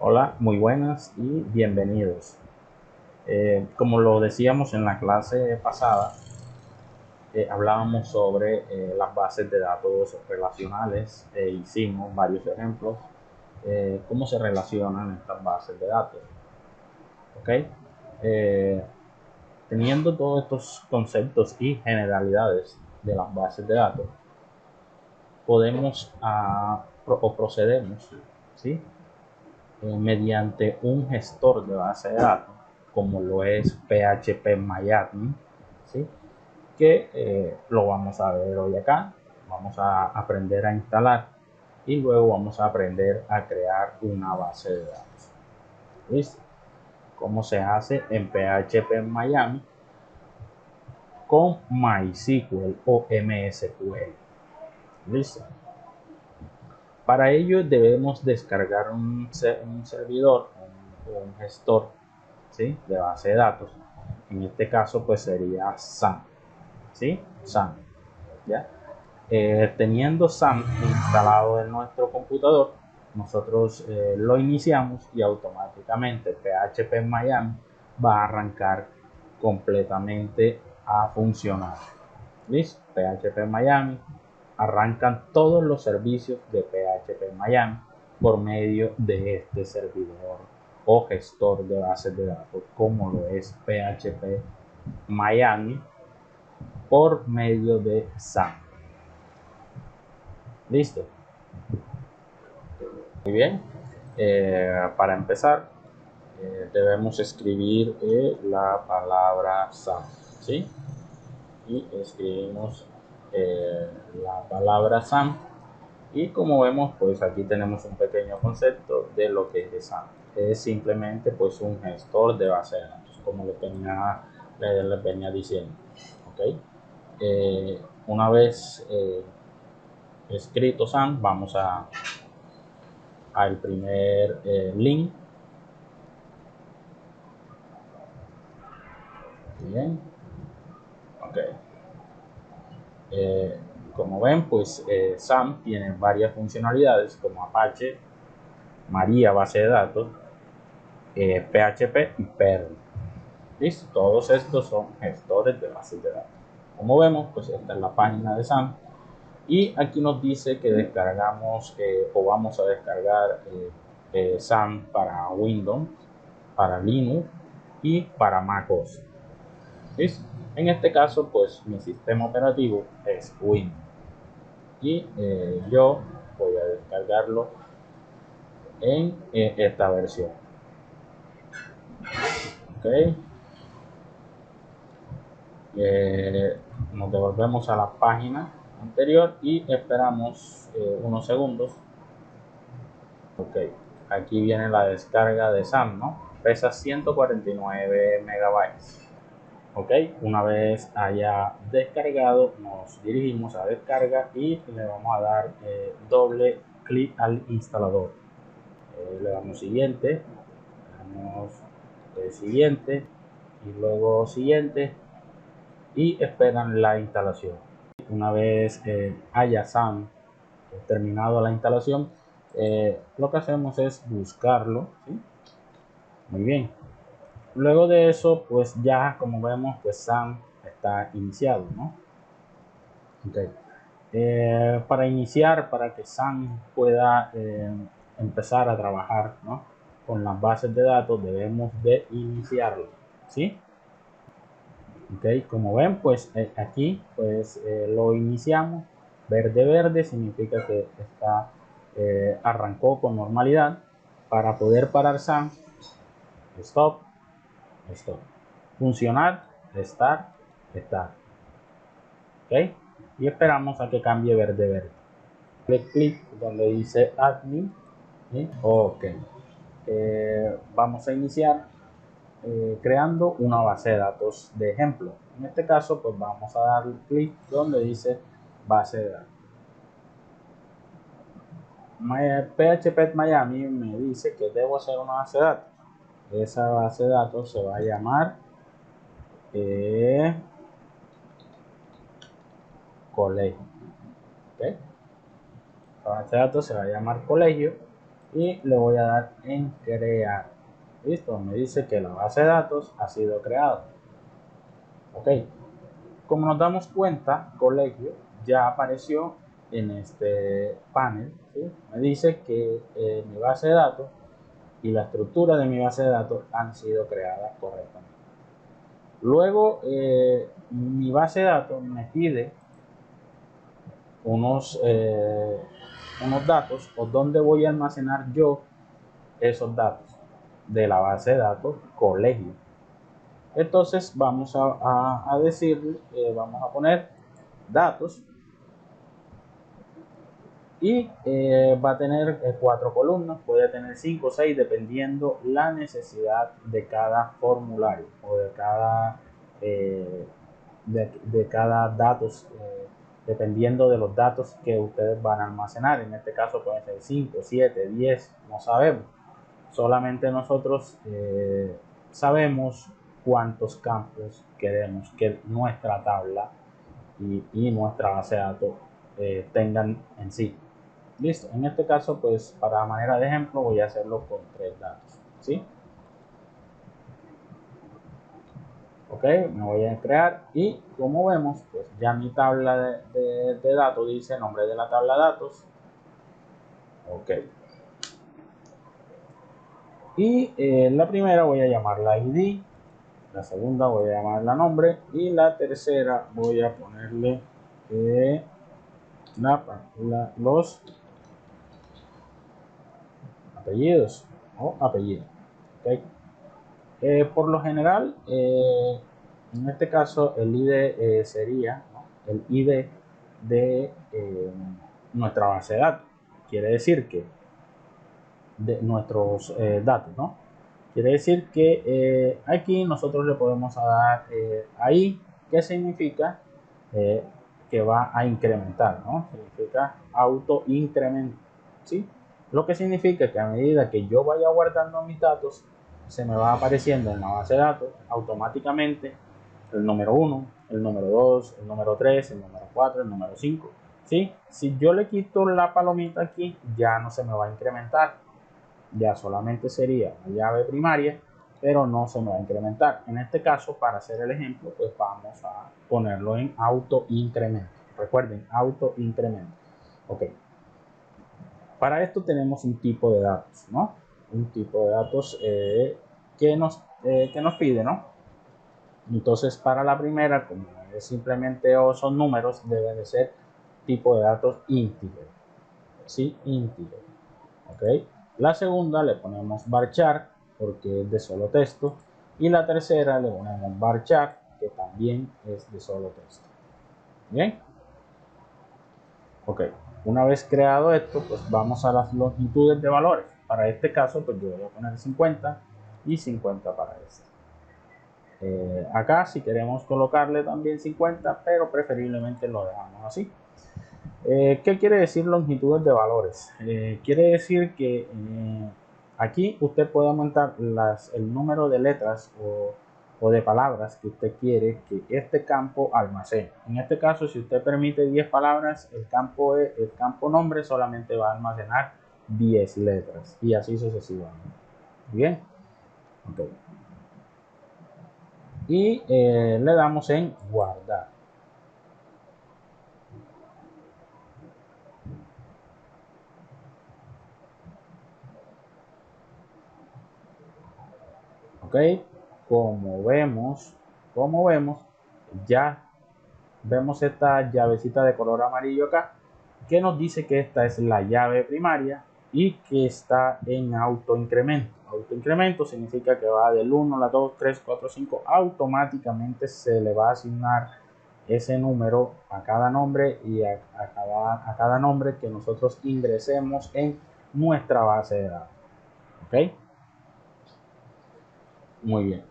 Hola, muy buenas y bienvenidos. Como lo decíamos en la clase pasada, hablábamos sobre las bases de datos relacionales e hicimos varios ejemplos, cómo se relacionan estas bases de datos. ¿Ok? Eh, Teniendo todos estos conceptos y generalidades de las bases de datos, podemos o procedemos, ¿sí? Mediante un gestor de base de datos, como lo es PHP MyAdmin, ¿sí? Que lo vamos a ver hoy acá. Vamos a aprender a instalar y luego vamos a aprender a crear una base de datos. ¿Listo? ¿Cómo se hace en PHP Miami con MySQL o MSQL? ¿Listo? Para ello debemos descargar un servidor, un gestor, ¿sí? De base de datos. En este caso pues sería SAM, ¿sí? SAM, ¿ya? Teniendo SAM instalado en nuestro computador, nosotros lo iniciamos y automáticamente PHP Miami va a arrancar completamente a funcionar. ¿Listo? PHP Miami arrancan todos los servicios de PHP Miami por medio de este servidor o gestor de bases de datos, como lo es PHP Miami por medio de SAM. ¿Listo? Muy bien. Para empezar, debemos escribir la palabra SAM, ¿sí? Y escribimos la palabra SAM. Y como vemos, pues aquí tenemos un pequeño concepto de lo que es SAM. Es simplemente pues un gestor de base de datos, como les venía diciendo. ¿Okay? Una vez escrito SAM, vamos al primer link. Bien. Ok. Eh, Como ven, pues SAM tiene varias funcionalidades como Apache, Maria base de datos, PHP y Perl. ¿Listo? Todos estos son gestores de bases de datos. Como vemos, pues esta es la página de SAM y aquí nos dice que descargamos o vamos a descargar SAM para Windows, para Linux y para MacOS. ¿Listo? En este caso, pues mi sistema operativo es Windows y yo voy a descargarlo en esta versión. ¿Ok? Nos devolvemos a la página anterior y esperamos unos segundos. Ok, aquí viene la descarga de SAM, ¿no? Pesa 149 megabytes. Ok, una vez haya descargado, nos dirigimos a descarga y le vamos a dar doble clic al instalador. Le damos siguiente, damos siguiente y luego siguiente y esperan la instalación. Una vez haya SAM terminado la instalación, lo que hacemos es buscarlo, ¿sí? Muy bien. Luego de eso, pues ya como vemos, pues SAM está iniciado, ¿no? Okay. Para iniciar, para que SAM pueda empezar a trabajar, ¿no?, con las bases de datos, debemos de iniciarlo, ¿sí? Ok, como ven, pues aquí pues lo iniciamos. Verde verde significa que arrancó con normalidad. Para poder parar SAM, stop, stop. Funcionar, start, start. Ok, y esperamos a que cambie verde verde. Le clic donde dice admin. ¿Sí? Ok, vamos a iniciar creando una base de datos de ejemplo. En este caso, pues vamos a dar clic donde dice base de datos. PHP Miami me dice que debo hacer una base de datos. Esa base de datos se va a llamar colegio. ¿Okay? La base de datos se va a llamar colegio y le voy a dar en crear. Listo, me dice que la base de datos ha sido creada. Ok, como nos damos cuenta, colegio ya apareció en este panel, ¿sí? Me dice que mi base de datos y la estructura de mi base de datos han sido creadas correctamente. Luego, mi base de datos me pide unos datos o dónde voy a almacenar yo esos datos de la base de datos colegio. Entonces vamos a decir, vamos a poner datos y va a tener 4 columnas, puede tener 5 o 6 dependiendo la necesidad de cada formulario o eh, de cada datos, dependiendo de los datos que ustedes van a almacenar. En este caso pueden ser 5, 7, 10, no sabemos. Solamente nosotros sabemos cuántos campos queremos que nuestra tabla y nuestra base de datos tengan en sí. Listo, en este caso pues para manera de ejemplo voy a hacerlo con 3 datos, ¿sí? Ok, me voy a crear y como vemos pues ya mi tabla de datos dice nombre de la tabla de datos. Ok, y la primera voy a llamarla ID, la segunda voy a llamarla nombre y la tercera voy a ponerle los apellidos o apellido. Okay. Por lo general, en este caso el ID sería, ¿no?, el ID de nuestra base de datos. Quiere decir que de nuestros datos, ¿no? Quiere decir que aquí nosotros le podemos dar ahí, ¿qué significa? Eh, que va a incrementar, ¿no? Significa auto incremento, ¿sí? Lo que significa que a medida que yo vaya guardando mis datos, se me va apareciendo en la base de datos automáticamente el número 1, el número 2, el número 3, el número 4, el número 5, ¿sí? Si yo le quito la palomita aquí, ya no se me va a incrementar, ya solamente sería la llave primaria, pero no se me va a incrementar. En este caso, para hacer el ejemplo, pues vamos a ponerlo en auto incremento. Recuerden, auto incremento. Ok. Para esto tenemos un tipo de datos, ¿no? Un tipo de datos que nos pide, ¿no? Entonces, para la primera, como es simplemente son números, debe de ser tipo de datos integer. ¿Sí? Integer. ¿Ok? La segunda le ponemos varchar porque es de solo texto. Y la tercera le ponemos varchar, que también es de solo texto. Bien. Ok. Una vez creado esto, pues vamos a las longitudes de valores. Para este caso, pues yo voy a poner 50 y 50 para este. Acá si queremos colocarle también 50, pero preferiblemente lo dejamos así. ¿Qué quiere decir longitudes de valores? Quiere decir que aquí usted puede aumentar el número de letras o de palabras que usted quiere que este campo almacene. En este caso, si usted permite 10 palabras, el campo nombre solamente va a almacenar 10 letras y así sucesivamente. Bien. Okay. Y le damos en guardar. Ok, como vemos, ya vemos esta llavecita de color amarillo acá que nos dice que esta es la llave primaria y que está en autoincremento. Autoincremento significa que va del 1 a la 2, 3, 4, 5, automáticamente se le va a asignar ese número a cada nombre y a cada nombre que nosotros ingresemos en nuestra base de datos. ¿Ok? Muy bien.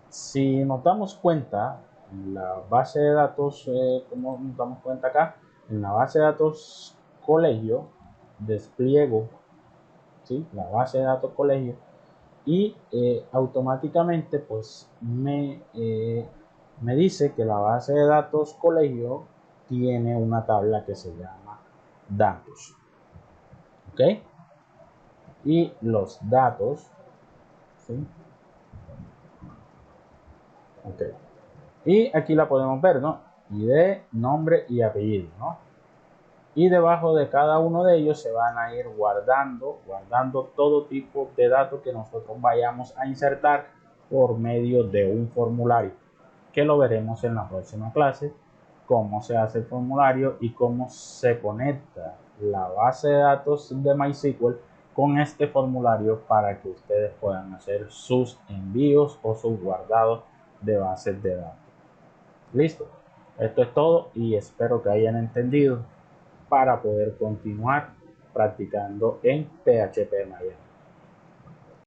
Si nos damos cuenta, en la base de datos, como nos damos cuenta acá, en la base de datos colegio, despliego, ¿sí?, la base de datos colegio y automáticamente pues me dice que la base de datos colegio tiene una tabla que se llama datos. ¿Ok? y los datos, ¿sí? Ok. Y aquí la podemos ver, ¿no? ID, nombre y apellido, ¿no? Y debajo de cada uno de ellos se van a ir guardando todo tipo de datos que nosotros vayamos a insertar por medio de un formulario, que lo veremos en la próxima clase, cómo se hace el formulario y cómo se conecta la base de datos de MySQL con este formulario para que ustedes puedan hacer sus envíos o sus guardados de bases de datos. Listo, esto es todo y espero que hayan entendido para poder continuar practicando en PHP Maya.